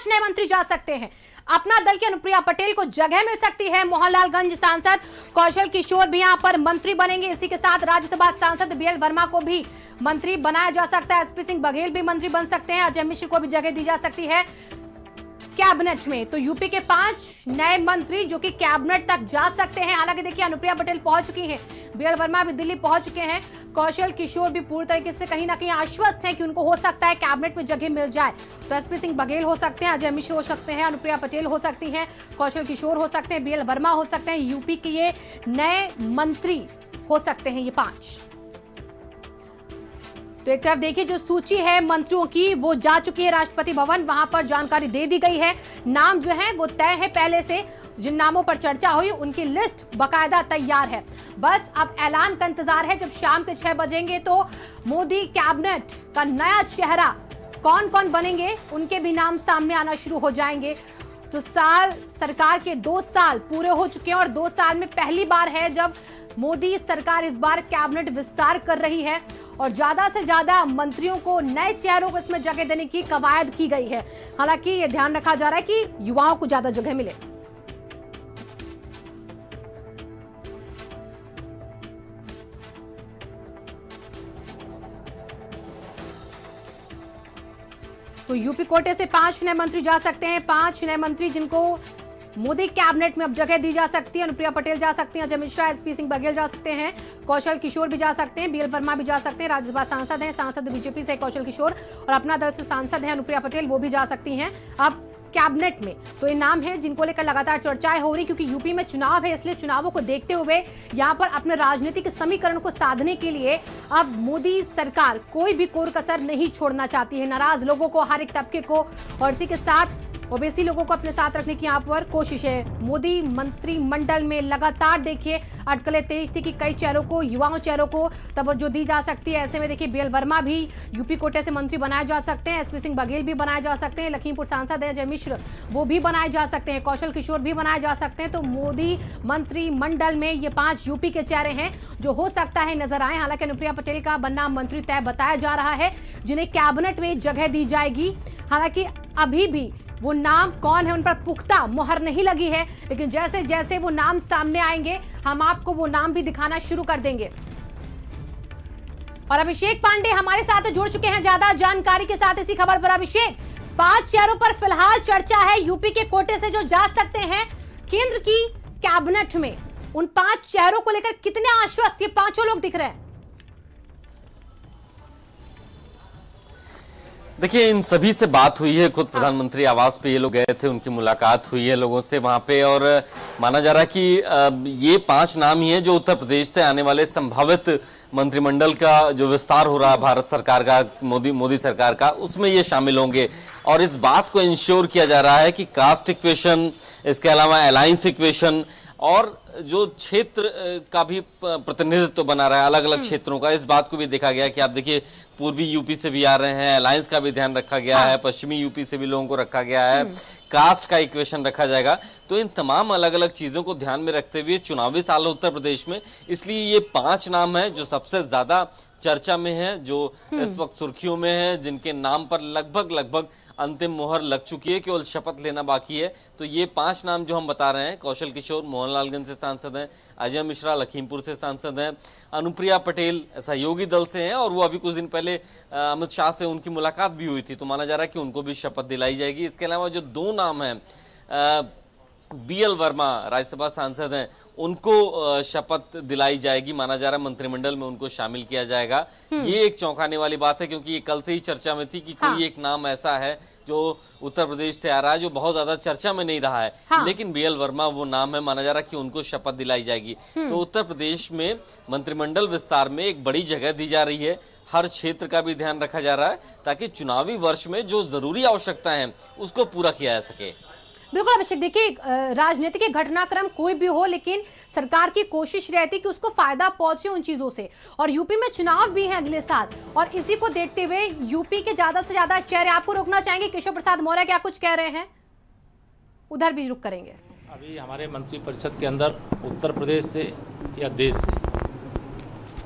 5 नए मंत्री जा सकते हैं। अपना दल की अनुप्रिया पटेल को जगह मिल सकती है। मोहनलालगंज सांसद कौशल किशोर भी यहां पर मंत्री बनेंगे। इसी के साथ राज्यसभा सांसद बीएल वर्मा को भी मंत्री बनाया जा सकता है। एसपी सिंह बघेल भी मंत्री बन सकते हैं। अजय मिश्र को भी जगह दी जा सकती है कैबिनेट में। तो यूपी के 5 नए मंत्री जो कि कैबिनेट तक जा सकते हैं। हालांकि देखिए अनुप्रिया पटेल पहुंच चुकी हैं, बीएल वर्मा भी दिल्ली पहुंच चुके हैं, कौशल किशोर भी पूरी तरीके से कहीं ना कहीं आश्वस्त हैं कि उनको हो सकता है कैबिनेट में जगह मिल जाए। तो एसपी सिंह बघेल हो सकते हैं, अजय मिश्र हो सकते हैं, अनुप्रिया पटेल हो सकती हैं, कौशल किशोर हो सकते हैं, बीएल वर्मा हो सकते हैं। यूपी के ये नए मंत्री हो सकते हैं ये 5। तो एक तरफ देखिए जो सूची है मंत्रियों की वो जा चुकी है राष्ट्रपति भवन, वहां पर जानकारी दे दी गई है। नाम जो है वो तय है पहले से, जिन नामों पर चर्चा हुई उनकी लिस्ट बकायदा तैयार है। बस अब ऐलान का इंतजार है। जब शाम के 6 बजेंगे तो मोदी कैबिनेट का नया चेहरा कौन कौन बनेंगे उनके भी नाम सामने आना शुरू हो जाएंगे। तो सरकार के 2 साल पूरे हो चुके हैं और 2 साल में पहली बार है जब मोदी सरकार इस बार कैबिनेट विस्तार कर रही है और ज्यादा से ज्यादा मंत्रियों को, नए चेहरों को इसमें जगह देने की कवायद की गई है। हालांकि यह ध्यान रखा जा रहा है कि युवाओं को ज्यादा जगह मिले। तो यूपी कोटे से 5 नए मंत्री जा सकते हैं। 5 नए मंत्री जिनको मोदी कैबिनेट में अब जगह दी जा सकती है। अनुप्रिया पटेल जा सकती हैं, अजय मिश्रा, एसपी सिंह बघेल जा सकते हैं, कौशल किशोर भी जा सकते हैं, बीएल वर्मा भी जा सकते हैं। राज्यसभा सांसद हैं, सांसद बीजेपी से कौशल किशोर और अपना दल से सांसद हैं अनुप्रिया पटेल, वो भी जा सकती हैं अब कैबिनेट में। तो ये नाम है जिनको लेकर लगातार चर्चाएं हो रही, क्योंकि यूपी में चुनाव है, इसलिए चुनावों को देखते हुए यहाँ पर अपने राजनीतिक समीकरण को साधने के लिए अब मोदी सरकार कोई भी कोर कसर नहीं छोड़ना चाहती है। नाराज लोगों को, हर एक तबके को और इसी के साथ ओबीसी लोगों को अपने साथ रखने की यहाँ पर कोशिश है। मोदी मंत्रिमंडल में लगातार देखिए अटकलें तेज थी कि कई चेहरों को, युवाओं चेहरों को तवज्जो दी जा सकती है। ऐसे में देखिए बीएल वर्मा भी यूपी कोटे से मंत्री बनाए जा सकते हैं, एसपी सिंह बघेल भी बनाए जा सकते हैं, लखीमपुर सांसद है अजय मिश्र वो भी बनाए जा सकते हैं, कौशल किशोर भी बनाए जा सकते हैं। तो मोदी मंत्रिमंडल में ये 5 यूपी के चेहरे हैं जो हो सकता है नजर आए। हालांकि अनुप्रिया पटेल का बनना मंत्री तय बताया जा रहा है, जिन्हें कैबिनेट में जगह दी जाएगी। हालांकि अभी भी वो नाम कौन है उन पर पुख्ता मोहर नहीं लगी है, लेकिन जैसे जैसे वो नाम सामने आएंगे हम आपको वो नाम भी दिखाना शुरू कर देंगे। और अभिषेक पांडे हमारे साथ जुड़ चुके हैं ज्यादा जानकारी के साथ इसी खबर पर। अभिषेक, 5 चेहरों पर फिलहाल चर्चा है यूपी के कोटे से जो जा सकते हैं केंद्र की कैबिनेट में। उन 5 चेहरों को लेकर कितने आश्वस्त ये 5 लोग दिख रहे हैं? देखिए इन सभी से बात हुई है, खुद प्रधानमंत्री आवास पे ये लोग गए थे, उनकी मुलाकात हुई है लोगों से वहां पे, और माना जा रहा है कि ये 5 नाम ही हैं जो उत्तर प्रदेश से आने वाले संभावित मंत्रिमंडल का जो विस्तार हो रहा है भारत सरकार का, मोदी सरकार का, उसमें ये शामिल होंगे। और इस बात को इंश्योर किया जा रहा है कि कास्ट इक्वेशन, इसके अलावा अलायंस इक्वेशन और जो क्षेत्र का भी प्रतिनिधित्व बना रहा है अलग अलग क्षेत्रों का, इस बात को भी देखा गया कि आप देखिए पूर्वी यूपी से भी आ रहे हैं, अलायंस का भी ध्यान रखा गया है, पश्चिमी यूपी से भी लोगों को रखा गया है, कास्ट का इक्वेशन रखा जाएगा। तो इन तमाम अलग अलग चीजों को ध्यान में रखते हुए चुनावी साल उत्तर प्रदेश में, इसलिए ये 5 नाम है जो सबसे ज्यादा चर्चा में है, जो इस वक्त सुर्खियों में है, जिनके नाम पर लगभग अंतिम मोहर लग चुकी है, केवल शपथ लेना बाकी है। तो ये 5 नाम जो हम बता रहे हैं, कौशल किशोर मोहनलालगंज से सांसद हैं, अजय मिश्रा लखीमपुर से सांसद हैं, अनुप्रिया पटेल सहयोगी दल से हैं, और वो अभी कुछ दिन पहले अमित शाह से उनकी मुलाकात भी हुई थी, तो माना जा रहा है कि उनको भी शपथ दिलाई जाएगी। इसके अलावा जो 2 नाम हैं, बीएल वर्मा राज्यसभा सांसद हैं, उनको शपथ दिलाई जाएगी, माना जा रहा है मंत्रिमंडल में उनको शामिल किया जाएगा। ये एक चौंकाने वाली बात है, क्योंकि ये कल से ही चर्चा में थी कि कोई एक नाम ऐसा है जो उत्तर प्रदेश से आ रहा है जो बहुत ज्यादा चर्चा में नहीं रहा है, लेकिन बीएल वर्मा वो नाम है, माना जा रहा है कि उनको शपथ दिलाई जाएगी। तो उत्तर प्रदेश में मंत्रिमंडल विस्तार में एक बड़ी जगह दी जा रही है, हर क्षेत्र का भी ध्यान रखा जा रहा है ताकि चुनावी वर्ष में जो जरूरी आवश्यकताएं हैं उसको पूरा किया जा सके। बिल्कुल अभिषेक, देखिए राजनीतिक घटनाक्रम कोई भी हो, लेकिन सरकार की कोशिश रहती है कि उसको फायदा पहुंचे उन चीजों से। और यूपी में चुनाव भी है अगले साल, और इसी को देखते हुए यूपी के ज्यादा से ज्यादा चेहरे आपको रोकना चाहेंगे। केशव प्रसाद मौर्य क्या कुछ कह रहे हैं, उधर भी रुक करेंगे। अभी हमारे मंत्रिपरिषद के अंदर उत्तर प्रदेश से या देश से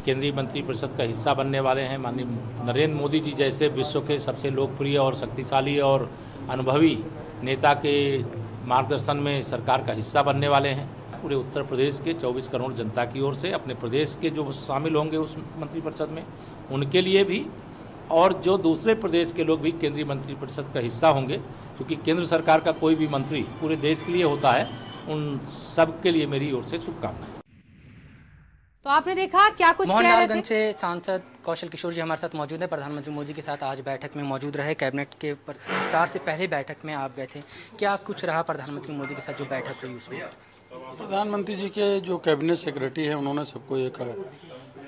केंद्रीय मंत्रिपरिषद का हिस्सा बनने वाले हैं माननीय नरेंद्र मोदी जी जैसे विश्व के सबसे लोकप्रिय और शक्तिशाली और अनुभवी नेता के मार्गदर्शन में सरकार का हिस्सा बनने वाले हैं। पूरे उत्तर प्रदेश के 24 करोड़ जनता की ओर से अपने प्रदेश के जो शामिल होंगे उस मंत्रिपरिषद में, उनके लिए भी, और जो दूसरे प्रदेश के लोग भी केंद्रीय मंत्रिपरिषद का हिस्सा होंगे, क्योंकि केंद्र सरकार का कोई भी मंत्री पूरे देश के लिए होता है, उन सब के लिए मेरी ओर से शुभकामनाएं। तो आपने देखा क्या कुछ कह रहे थे। मोहनलालगंज से सांसद कौशल किशोर जी हमारे साथ मौजूद हैं। प्रधानमंत्री मोदी के साथ आज बैठक में मौजूद रहे। कैबिनेट के विस्तार से पहले बैठक में आप गए थे, क्या कुछ रहा प्रधानमंत्री मोदी के साथ जो बैठक हुई उसमें? प्रधानमंत्री जी के जो कैबिनेट सेक्रेटरी हैं उन्होंने सबको एक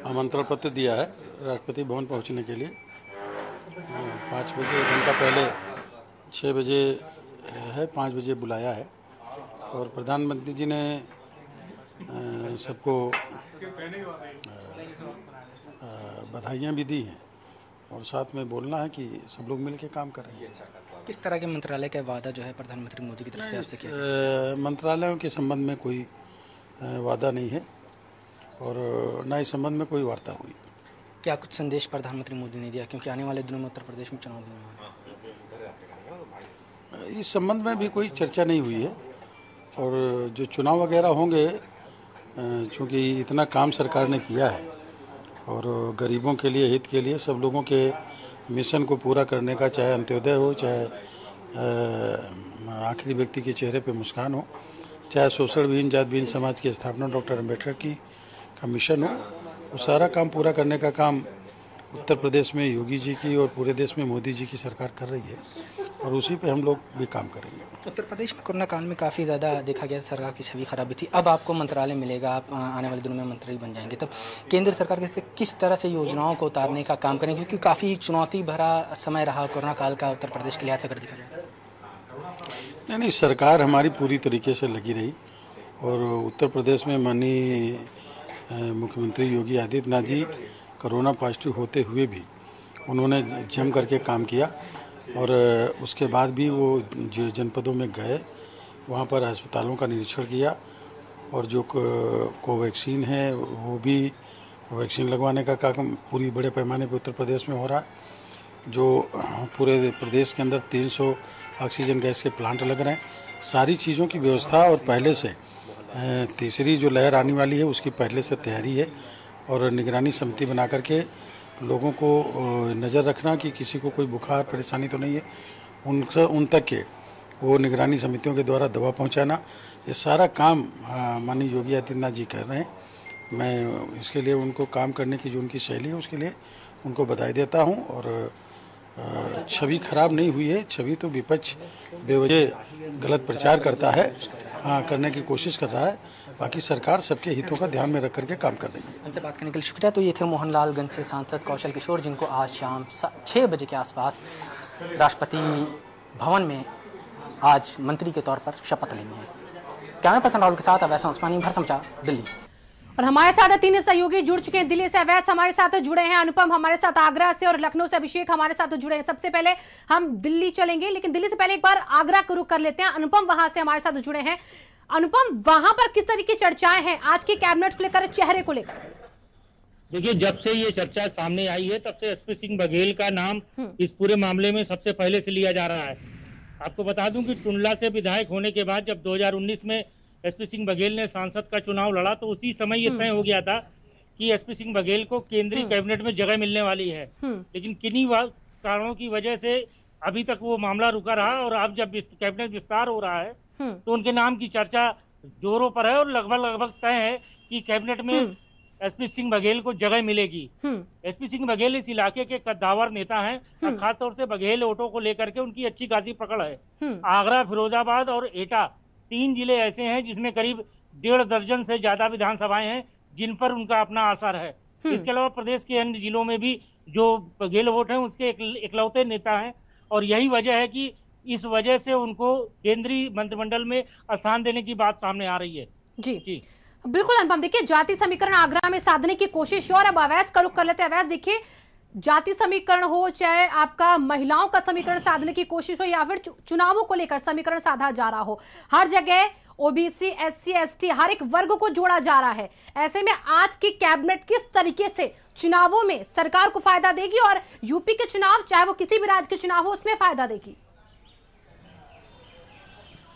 आमंत्रण पत्र दिया है राष्ट्रपति भवन पहुंचने के लिए। 5 बजे, एक घंटा पहले 6 बजे है, 5 बजे बुलाया है। और प्रधानमंत्री जी ने सबको बधाइयाँ भी दी हैं और साथ में बोलना है कि सब लोग मिल के काम कर रहे हैं। किस तरह के मंत्रालय का वादा जो है प्रधानमंत्री मोदी की तरफ से आपसे किया? मंत्रालयों के संबंध में कोई वादा नहीं है और न इस संबंध में कोई वार्ता हुई। क्या कुछ संदेश प्रधानमंत्री मोदी ने दिया, क्योंकि आने वाले दिनों में उत्तर प्रदेश में चुनाव होने वाले हैं? इस संबंध में भी कोई चर्चा नहीं हुई है। और जो चुनाव वगैरह होंगे, चूँकि इतना काम सरकार ने किया है और गरीबों के लिए, हित के लिए, सब लोगों के मिशन को पूरा करने का, चाहे अंत्योदय हो, चाहे आखिरी व्यक्ति के चेहरे पे मुस्कान हो, चाहे शोषण विहीन, जात विहीन समाज की स्थापना डॉक्टर अम्बेडकर की का मिशन हो, वो सारा काम पूरा करने का काम उत्तर प्रदेश में योगी जी की और पूरे देश में मोदी जी की सरकार कर रही है और उसी पे हम लोग भी काम करेंगे। उत्तर प्रदेश में कोरोना काल में काफ़ी ज़्यादा देखा गया सरकार की छवि खराबी थी। अब आपको मंत्रालय मिलेगा, आप आने वाले दिनों में मंत्री बन जाएंगे, तब केंद्र सरकार से किस तरह से योजनाओं को उतारने का काम करेंगे, क्योंकि काफ़ी चुनौती भरा समय रहा कोरोना काल का उत्तर प्रदेश के लिहाज से कर दिया? नहीं, सरकार हमारी पूरी तरीके से लगी रही और उत्तर प्रदेश में माननीय मुख्यमंत्री योगी आदित्यनाथ जी कोरोना पॉजिटिव होते हुए भी उन्होंने जम करके काम किया और उसके बाद भी वो जो जनपदों में गए, वहाँ पर अस्पतालों का निरीक्षण किया और जो कोवैक्सीन है वो भी वैक्सीन लगवाने का काम पूरी बड़े पैमाने पर उत्तर प्रदेश में हो रहा है। जो पूरे प्रदेश के अंदर 300 ऑक्सीजन गैस के प्लांट लग रहे हैं। सारी चीज़ों की व्यवस्था और पहले से तीसरी जो लहर आने वाली है उसकी पहले से तैयारी है और निगरानी समिति बना करके लोगों को नज़र रखना कि किसी को कोई बुखार परेशानी तो नहीं है, उन तक के वो निगरानी समितियों के द्वारा दवा पहुंचाना, ये सारा काम माननीय योगी आदित्यनाथ जी कर रहे हैं। मैं इसके लिए उनको काम करने की जो उनकी शैली है उसके लिए उनको बधाई देता हूं। और छवि खराब नहीं हुई है, छवि तो विपक्ष बेवजह गलत प्रचार करता है, करने की कोशिश कर रहा है। बाकी सरकार सबके हितों का ध्यान में रख करके काम कर रही है। हमसे बात करने के लिए शुक्रिया। तो ये थे मोहनलालगंज से सांसद कौशल किशोर, जिनको आज शाम 6 बजे के आसपास राष्ट्रपति भवन में आज मंत्री के तौर पर शपथ लेनी है। कैमरा पर्सन राहुल के साथ अवैस उस्मानी, भर समाचार, दिल्ली। और हमारे साथ 3 सहयोगी जुड़ चुके हैं। दिल्ली से अवैस हमारे साथ जुड़े हैं, अनुपम हमारे साथ आगरा से और लखनऊ से अभिषेक हमारे साथ जुड़े हैं। सबसे पहले हम दिल्ली चलेंगे, लेकिन दिल्ली से पहले एक बार आगरा का रुख कर लेते हैं। अनुपम वहां से हमारे साथ जुड़े हैं। अनुपम, वहां पर किस तरह की चर्चाएं हैं आज की कैबिनेट को लेकर, चेहरे को लेकर? देखिए, जब से ये चर्चा सामने आई है तब से एसपी सिंह बघेल का नाम इस पूरे मामले में सबसे पहले से लिया जा रहा है। आपको बता दूं कि टुंडला से विधायक होने के बाद जब 2019 में एसपी सिंह बघेल ने सांसद का चुनाव लड़ा तो उसी समय ये तय हो गया था कि एसपी सिंह बघेल को केंद्रीय कैबिनेट में जगह मिलने वाली है। लेकिन किन्हीं कारणों की वजह से अभी तक वो मामला रुका रहा और अब जब कैबिनेट विस्तार हो रहा है तो उनके नाम की चर्चा जोरों पर है और लगभग तय है कि कैबिनेट में एसपी सिंह बघेल को जगह मिलेगी। एसपी सिंह बघेल इस इलाके के कद्दावर नेता हैं और खासतौर से बघेल ऑटो को लेकर के उनकी अच्छी खासी पकड़ है। आगरा, फिरोजाबाद और एटा 3 जिले ऐसे हैं जिसमें करीब 1.5 दर्जन से ज्यादा विधानसभाएं हैं जिन पर उनका अपना असर है। इसके अलावा प्रदेश के अन्य जिलों में भी जो बघेल वोट हैं उसके इकलौते नेता हैं और यही वजह है कि इस वजह से उनको केंद्रीय मंत्रिमंडल में स्थान देने की बात सामने आ रही है। जी बिल्कुल अनुपम, देखिए जाति समीकरण आगरा में साधने की कोशिश है और अब अवैस का रुख कर लेते हैं। अवैस, देखिए जाति समीकरण हो चाहे आपका महिलाओं का समीकरण साधने की कोशिश हो या फिर चुनावों को लेकर समीकरण साधा जा रहा हो, हर जगह ओबीसी, एससी, एसटी हर एक वर्ग को जोड़ा जा रहा है। ऐसे में आज की कैबिनेट किस तरीके से चुनावों में सरकार को फायदा देगी और यूपी के चुनाव चाहे वो किसी भी राज्य के चुनाव हो उसमें फायदा देगी?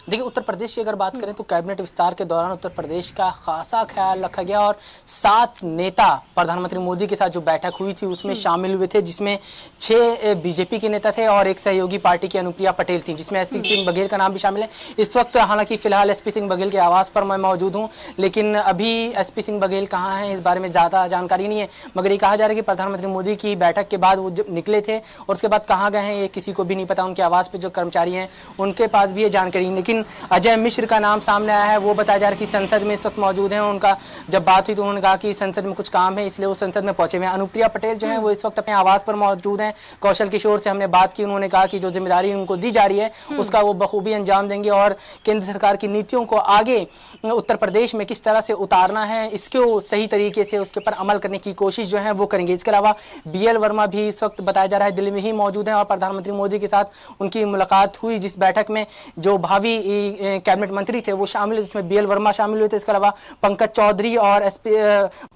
देखिए, उत्तर प्रदेश की अगर बात करें तो कैबिनेट विस्तार के दौरान उत्तर प्रदेश का खासा ख्याल रखा गया और 7 नेता प्रधानमंत्री मोदी के साथ जो बैठक हुई थी उसमें शामिल हुए थे, जिसमें 6 बीजेपी के नेता थे और एक सहयोगी पार्टी की अनुप्रिया पटेल थी, जिसमें एसपी सिंह बघेल का नाम भी शामिल है। इस वक्त हालांकि फिलहाल एसपी सिंह बघेल के आवास पर मैं मौजूद हूँ, लेकिन अभी एसपी सिंह बघेल कहाँ हैं इस बारे में ज्यादा जानकारी नहीं है, मगर ये कहा जा रहा है कि प्रधानमंत्री मोदी की बैठक के बाद वो जब निकले थे और उसके बाद कहाँ गए हैं ये किसी को भी नहीं पता। उनके आवास पे जो कर्मचारी हैं उनके पास भी ये जानकारी, लेकिन अजय मिश्र का नाम सामने आया है। वो बताया जा रहा है कि संसद में इस वक्त मौजूद हैं। उनका जब बात हुई तो उन्होंने कहा कि संसद में कुछ काम है इसलिए वो संसद में पहुंचे हुए हैं। अनुप्रिया पटेल जो है वो इस वक्त अपने आवास पर मौजूद हैं। कौशल किशोर से हमने बात की, उन्होंने कहा कि जो जिम्मेदारी उनको दी जा रही है उसका वो बखूबी अंजाम देंगे और केंद्र सरकार की नीतियों को आगे उत्तर प्रदेश में किस तरह से उतारना है इसको सही तरीके से उसके ऊपर अमल करने की कोशिश जो है वो करेंगे। इसके अलावा BL वर्मा भी इस वक्त बताया जा रहा है दिल्ली में ही मौजूद हैं और प्रधानमंत्री मोदी के साथ उनकी मुलाकात हुई, जिस बैठक में जो भावी कैबिनेट मंत्री थे वो शामिल, जिसमें BL वर्मा शामिल हुए थे। इसके अलावा पंकज चौधरी और SP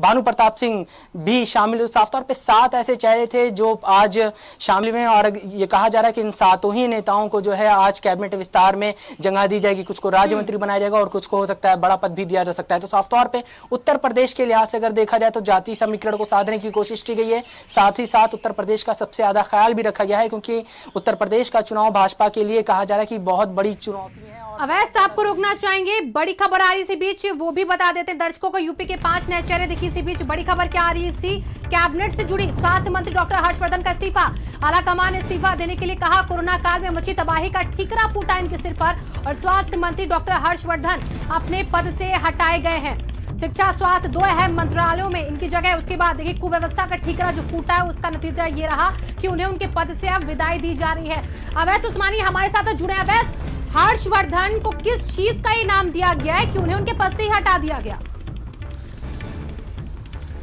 भानु प्रताप सिंह भी शामिल हुए। साफ तौर पे 7 ऐसे चेहरे थे जो आज शामिल हुए और ये कहा जा रहा है कि इन 7 ही नेताओं को जो है आज कैबिनेट विस्तार में जगह दी जाएगी। कुछ को राज्य मंत्री बनाया जाएगा और कुछ को हो सकता है बड़ा पद भी दिया जा सकता है। तो साफ तौर पे उत्तर प्रदेश के लिहाज से अगर देखा जाए तो जातीय समीकरण को साधने की कोशिश की गई है, साथ ही साथ उत्तर प्रदेश का सबसे ज्यादा ख्याल भी रखा गया है, क्योंकि उत्तर प्रदेश का चुनाव भाजपा के लिए कहा जा रहा है कि बहुत बड़ी चुनौती है। अवैध साहब को रोकना चाहेंगे, बड़ी खबर आ रही इसी बीच, वो भी बता देते हैं दर्शकों को। यूपी के 5 नए चेहरे दिखे इसी बीच, बड़ी खबर क्या आ रही है इसी कैबिनेट से जुड़ी। स्वास्थ्य मंत्री डॉक्टर हर्षवर्धन का इस्तीफा, आलाकमान ने इस्तीफा देने के लिए कहा। कोरोना काल में मची तबाही का ठीकरा फूटा इनके सिर पर और स्वास्थ्य मंत्री डॉक्टर हर्षवर्धन अपने पद से हटाए गए हैं। शिक्षा स्वास्थ्य 2 अहम मंत्रालयों में इनकी जगह। उसके बाद देखिए कुव्यवस्था का ठीकरा जो फूटा है उसका नतीजा ये रहा कि उन्हें उनके पद से अब विदाई दी जा रही है। अवैध उस्मानी हमारे साथ जुड़े। अवैध, हर्षवर्धन को किस चीज का इनाम दिया गया है कि उन्हें उनके पद से ही हटा दिया गया?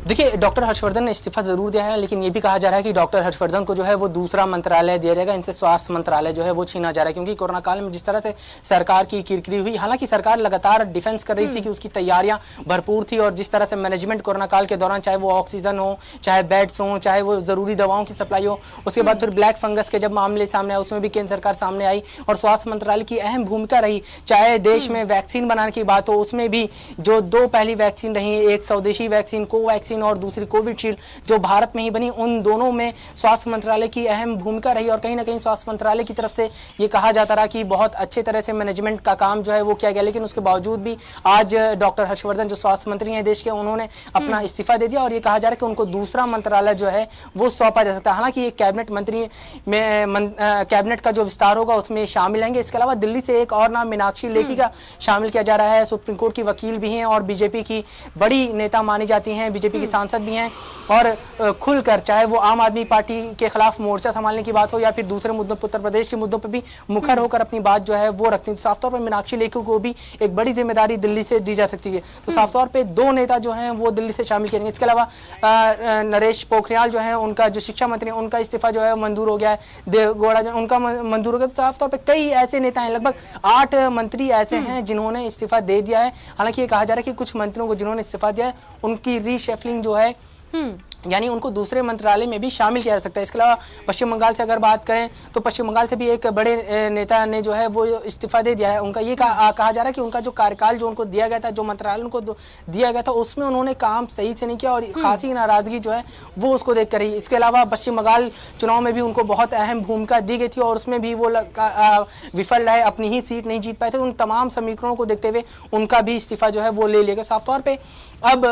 देखिए, डॉक्टर हर्षवर्धन ने इस्तीफा जरूर दिया है, लेकिन ये भी कहा जा रहा है कि डॉक्टर हर्षवर्धन को जो है वो दूसरा मंत्रालय दिया जाएगा। इनसे स्वास्थ्य मंत्रालय जो है वो छीना जा रहा है, क्योंकि कोरोना काल में जिस तरह से सरकार की किरकिरी हुई, हालांकि सरकार लगातार डिफेंस कर रही थी कि उसकी तैयारियां भरपूर थी और जिस तरह से मैनेजमेंट कोरोना काल के दौरान, चाहे वो ऑक्सीजन हो, चाहे बेड्स हो, चाहे वो जरूरी दवाओं की सप्लाई हो, उसके बाद फिर ब्लैक फंगस के जब मामले सामने आए उसमें भी केंद्र सरकार सामने आई और स्वास्थ्य मंत्रालय की अहम भूमिका रही। चाहे देश में वैक्सीन बनाने की बात हो, उसमें भी जो 2 पहली वैक्सीन रही, एक स्वदेशी वैक्सीन कोवैक्सीन और दूसरी कोविशील्ड जो भारत में ही बनी, उन दोनों में स्वास्थ्य मंत्रालय की अहम भूमिका रही और कहीं ना कहीं स्वास्थ्य मंत्रालय की तरफ से ये कहा जाता रहा कि बहुत अच्छे तरह से मैनेजमेंट का काम जो है वो किया गया। लेकिन उसके बावजूद भी आज डॉक्टर हर्षवर्धन जो स्वास्थ्य मंत्री हैं देश के, उन्होंने अपना इस्तीफा दे दिया और ये कहा जा रहा है कि उनको दूसरा मंत्रालय जो है वो सौंपा जा सकता है। हालांकि ये कैबिनेट मंत्री में कैबिनेट का जो विस्तार होगा उसमें शामिल रहेंगे। इसके अलावा दिल्ली से एक और नाम मीनाक्षी लेखी का शामिल किया जा रहा है। सुप्रीम कोर्ट की वकील भी हैं और बीजेपी की बड़ी नेता मानी जाती हैं, बीजेपी की सांसद भी हैं और खुलकर, चाहे वो आम आदमी पार्टी के खिलाफ मोर्चा संभालने की बात हो या फिर दूसरे मुद्दों, उत्तर प्रदेश के मुद्दों पर भी मुखर होकर अपनी बात जो है वो रखती है। तो साफ तौर पर मीनाक्षी लेखी को भी एक बड़ी जिम्मेदारी दिल्ली से दी जा सकती है। तो साफ तौर पर 2 नेता जो हैं वो दिल्ली से शामिल करेंगे। इसके अलावा नरेश पोखरियाल जो है, उनका जो शिक्षा मंत्री, उनका इस्तीफा जो है मंजूर हो गया है। देवगौड़ा जो उनका मंजूर हो गया। तो साफ तौर पर कई ऐसे नेता हैं, लगभग 8 मंत्री ऐसे हैं जिन्होंने इस्तीफा दे दिया है। हालांकि ये कहा जा रहा है कि कुछ मंत्रियों को जिन्होंने इस्तीफा दिया है उनकी रीशफलिंग जो है यानी उनको दूसरे मंत्रालय में भी शामिल किया जा सकता है। इसके अलावा पश्चिम बंगाल से अगर बात करें तो पश्चिम बंगाल से भी एक बड़े नेता ने जो है वो इस्तीफा दे दिया है। उनका ये कहा जा रहा है कि उनका जो कार्यकाल जो उनको दिया गया था, जो मंत्रालय उनको दिया गया था, उसमें उन्होंने काम सही से नहीं किया और खासी नाराजगी जो है वो उसको देख कर रही। इसके अलावा पश्चिम बंगाल चुनाव में भी उनको बहुत अहम भूमिका दी गई थी और उसमें भी वो विफल रहे, अपनी ही सीट नहीं जीत पाए थे। उन तमाम समीकरणों को देखते हुए उनका भी इस्तीफा जो है वो ले लिया गया। साफ तौर पर अब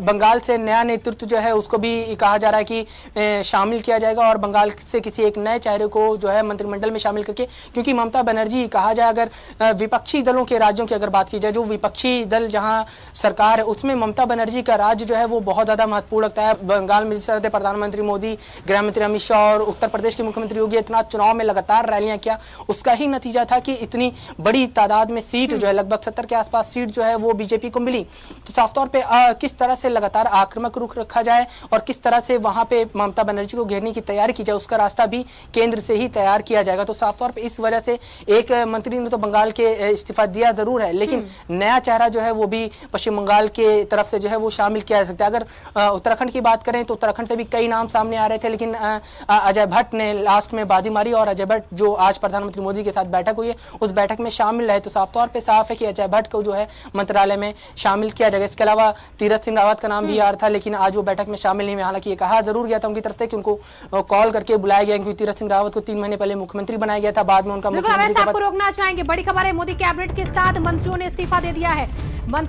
बंगाल से नया नेतृत्व जो है उसको भी कहा जा रहा है कि शामिल किया जाएगा और बंगाल से किसी एक नए चेहरे को जो है मंत्रिमंडल में शामिल करके, क्योंकि ममता बनर्जी कहा जाए अगर विपक्षी दलों के राज्यों की अगर बात की जाए, जो विपक्षी दल जहां सरकार है उसमें ममता बनर्जी का राज्य जो है वो बहुत ज्यादा महत्वपूर्ण लगता है। बंगाल में जिस तरह से प्रधानमंत्री मोदी, गृह मंत्री अमित शाह और उत्तर प्रदेश के मुख्यमंत्री योगी इतना चुनाव में लगातार रैलियां किया, उसका ही नतीजा था कि इतनी बड़ी तादाद में सीट जो है लगभग 70 के आसपास सीट जो है वो बीजेपी को मिली। तो साफ तौर पर किस तरह से लगातार आक्रामक रुख रखा जाए और और किस तरह से वहां पे ममता बनर्जी को घेरने की तैयारी की जाए, उसका रास्ता भी केंद्र से ही तैयार किया जाएगा। तो साफ तौर पे इस वजह से एक मंत्री ने तो बंगाल के इस्तीफा दिया जरूर है, लेकिन नया चेहरा जो है वो भी पश्चिम बंगाल के तरफ से जो है वो शामिल किया जा सकता है। अगर उत्तराखंड की बात करें तो उत्तराखंड से भी कई नाम सामने आ रहे थे, लेकिन अजय भट्ट ने लास्ट में बाजी मारी और अजय भट्ट जो आज प्रधानमंत्री मोदी के साथ बैठक हुई है उस बैठक में शामिल रहे। तो साफ तौर पे साफ है कि अजय भट्ट को जो है मंत्रालय में शामिल किया जाएगा। इसके अलावा तीरथ सिंह रावत का नाम भी आ रहा था, लेकिन आज वो बैठक में शामिल नहीं हुए। हालांकि ये कहा जरूर गया था उनकी तरफ से कि उनको कॉल करके बुलाया गया, क्योंकि तीरथ सिंह रावत को 3 महीने पहले मुख्यमंत्री बनाया गया था, बाद में उनका मुख्यमंत्री आपको रोकना चाहेंगे। बड़ी खबर है, मोदी कैबिनेट के 7 मंत्रियों ने इस्तीफा दे दिया है। मंत्री